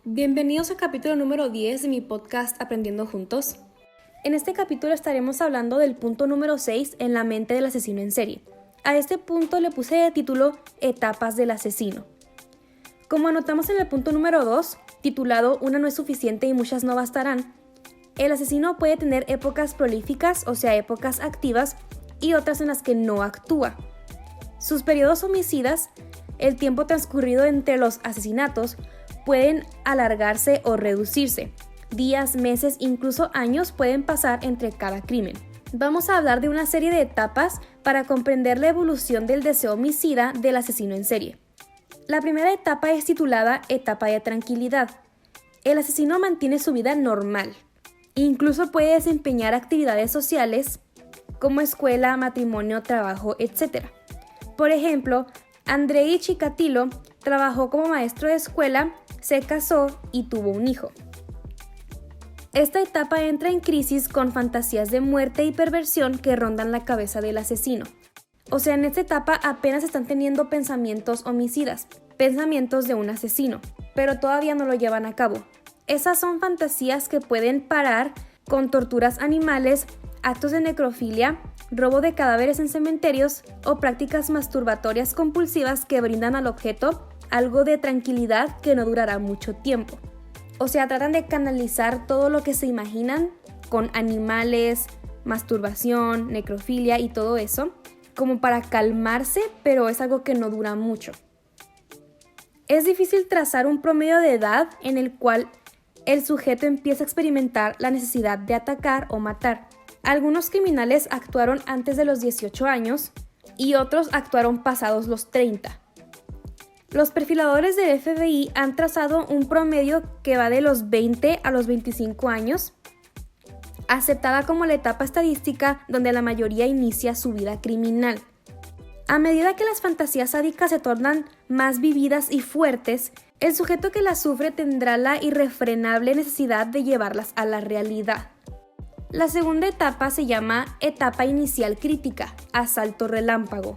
Bienvenidos al capítulo número 10 de mi podcast Aprendiendo Juntos. En este capítulo estaremos hablando del punto número 6 en la mente del asesino en serie. A este punto le puse de título Etapas del asesino. Como anotamos en el punto número 2, titulado Una no es suficiente y muchas no bastarán, el asesino puede tener épocas prolíficas, o sea, épocas activas, y otras en las que no actúa. Sus periodos homicidas, el tiempo transcurrido entre los asesinatos, pueden alargarse o reducirse. Días, meses, incluso años pueden pasar entre cada crimen. Vamos a hablar de una serie de etapas para comprender la evolución del deseo homicida del asesino en serie. La primera etapa es titulada etapa de tranquilidad. El asesino mantiene su vida normal. Incluso puede desempeñar actividades sociales como escuela, matrimonio, trabajo, etc. Por ejemplo, Andrei Chikatilo trabajó como maestro de escuela, se casó y tuvo un hijo. Esta etapa entra en crisis con fantasías de muerte y perversión que rondan la cabeza del asesino. O sea, en esta etapa apenas están teniendo pensamientos homicidas, pensamientos de un asesino, pero todavía no lo llevan a cabo. Esas son fantasías que pueden parar con torturas animales, actos de necrofilia, robo de cadáveres en cementerios o prácticas masturbatorias compulsivas que brindan al objeto algo de tranquilidad que no durará mucho tiempo. O sea, tratan de canalizar todo lo que se imaginan con animales, masturbación, necrofilia y todo eso, como para calmarse, pero es algo que no dura mucho. Es difícil trazar un promedio de edad en el cual el sujeto empieza a experimentar la necesidad de atacar o matar. Algunos criminales actuaron antes de los 18 años y otros actuaron pasados los 30. Los perfiladores del FBI han trazado un promedio que va de los 20 a los 25 años, aceptada como la etapa estadística donde la mayoría inicia su vida criminal. A medida que las fantasías sádicas se tornan más vividas y fuertes, el sujeto que las sufre tendrá la irrefrenable necesidad de llevarlas a la realidad. La segunda etapa se llama etapa inicial crítica, asalto relámpago.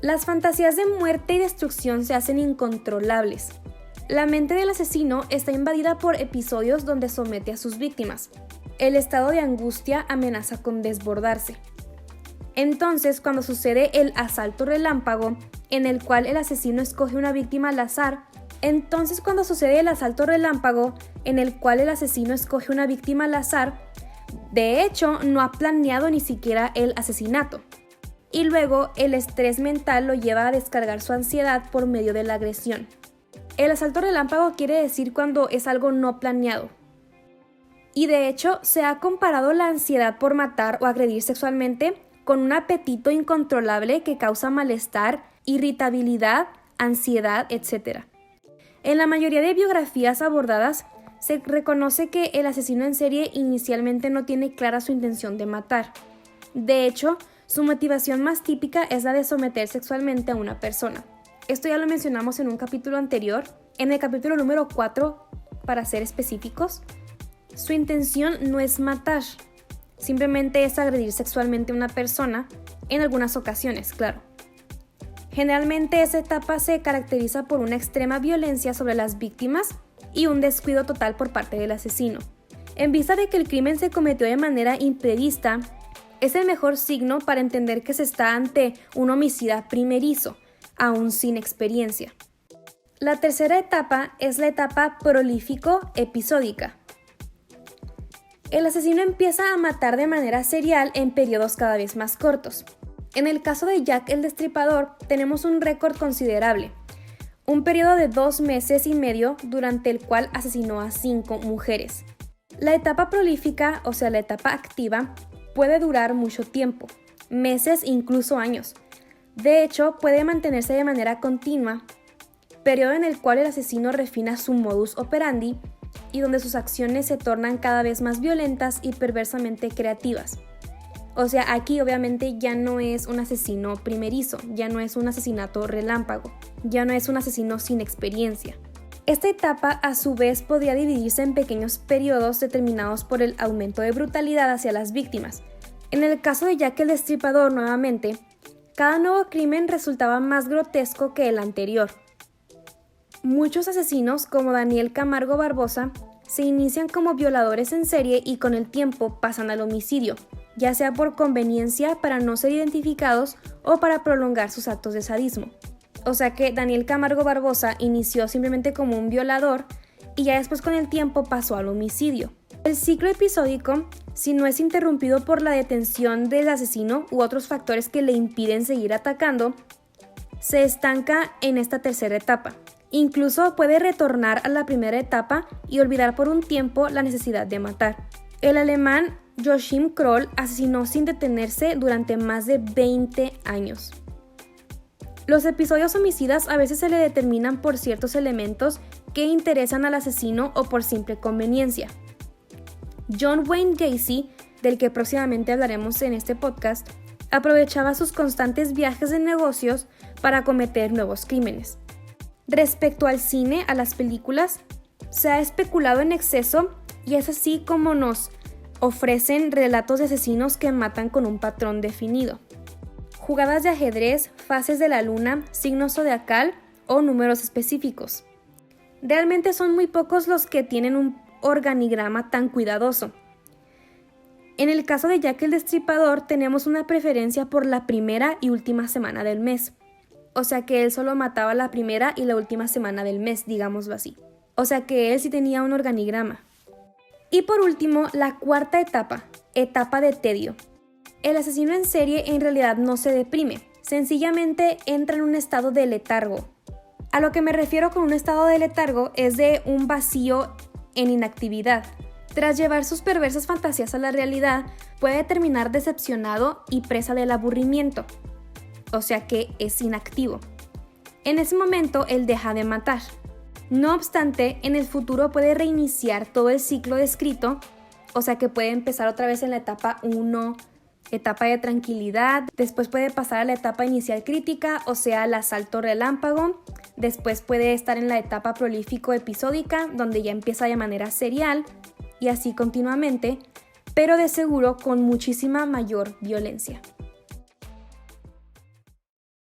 Las fantasías de muerte y destrucción se hacen incontrolables. La mente del asesino está invadida por episodios donde somete a sus víctimas. El estado de angustia amenaza con desbordarse. Entonces, cuando sucede el asalto relámpago, en el cual el asesino escoge una víctima al azar, de hecho, no ha planeado ni siquiera el asesinato. Y luego, el estrés mental lo lleva a descargar su ansiedad por medio de la agresión. El asalto relámpago quiere decir cuando es algo no planeado. Y de hecho, se ha comparado la ansiedad por matar o agredir sexualmente con un apetito incontrolable que causa malestar, irritabilidad, ansiedad, etc. En la mayoría de biografías abordadas, se reconoce que el asesino en serie inicialmente no tiene clara su intención de matar. De hecho, su motivación más típica es la de someter sexualmente a una persona. Esto ya lo mencionamos en un capítulo anterior, en el capítulo número 4, para ser específicos. Su intención no es matar, simplemente es agredir sexualmente a una persona, en algunas ocasiones, claro. Generalmente esa etapa se caracteriza por una extrema violencia sobre las víctimas y un descuido total por parte del asesino. En vista de que el crimen se cometió de manera imprevista, es el mejor signo para entender que se está ante un homicida primerizo, aún sin experiencia. La tercera etapa es la etapa prolífico-episódica. El asesino empieza a matar de manera serial en periodos cada vez más cortos. En el caso de Jack el Destripador, tenemos un récord considerable. Un periodo de 2 meses y medio durante el cual asesinó a 5 mujeres. La etapa prolífica, o sea la etapa activa, puede durar mucho tiempo, meses e incluso años. De hecho, puede mantenerse de manera continua, periodo en el cual el asesino refina su modus operandi y donde sus acciones se tornan cada vez más violentas y perversamente creativas. O sea, aquí obviamente ya no es un asesino primerizo, ya no es un asesinato relámpago, ya no es un asesino sin experiencia. Esta etapa a su vez podría dividirse en pequeños periodos determinados por el aumento de brutalidad hacia las víctimas. En el caso de Jack el Destripador nuevamente, cada nuevo crimen resultaba más grotesco que el anterior. Muchos asesinos, como Daniel Camargo Barbosa, se inician como violadores en serie y con el tiempo pasan al homicidio, ya sea por conveniencia para no ser identificados o para prolongar sus actos de sadismo. O sea que Daniel Camargo Barbosa inició simplemente como un violador y ya después con el tiempo pasó al homicidio. El ciclo episódico, si no es interrumpido por la detención del asesino u otros factores que le impiden seguir atacando, se estanca en esta tercera etapa. Incluso puede retornar a la primera etapa y olvidar por un tiempo la necesidad de matar. El alemán Joachim Kroll asesinó sin detenerse durante más de 20 años. Los episodios homicidas a veces se le determinan por ciertos elementos que interesan al asesino o por simple conveniencia. John Wayne Gacy, del que próximamente hablaremos en este podcast, aprovechaba sus constantes viajes de negocios para cometer nuevos crímenes. Respecto al cine, a las películas, se ha especulado en exceso y es así como nos ofrecen relatos de asesinos que matan con un patrón definido. Jugadas de ajedrez, fases de la luna, signos zodiacal o números específicos. Realmente son muy pocos los que tienen un organigrama tan cuidadoso. En el caso de Jack el Destripador tenemos una preferencia por la primera y última semana del mes. O sea que él solo mataba la primera y la última semana del mes, digámoslo así. O sea que él sí tenía un organigrama. Y por último, la cuarta etapa, etapa de tedio. El asesino en serie en realidad no se deprime, sencillamente entra en un estado de letargo. A lo que me refiero con un estado de letargo es de un vacío en inactividad. Tras llevar sus perversas fantasías a la realidad, puede terminar decepcionado y presa del aburrimiento. O sea que es inactivo. En ese momento, él deja de matar. No obstante, en el futuro puede reiniciar todo el ciclo descrito, o sea que puede empezar otra vez en la etapa 1, etapa de tranquilidad, después puede pasar a la etapa inicial crítica, o sea, el asalto relámpago, después puede estar en la etapa prolífico episódica, donde ya empieza de manera serial, y así continuamente, pero de seguro con muchísima mayor violencia.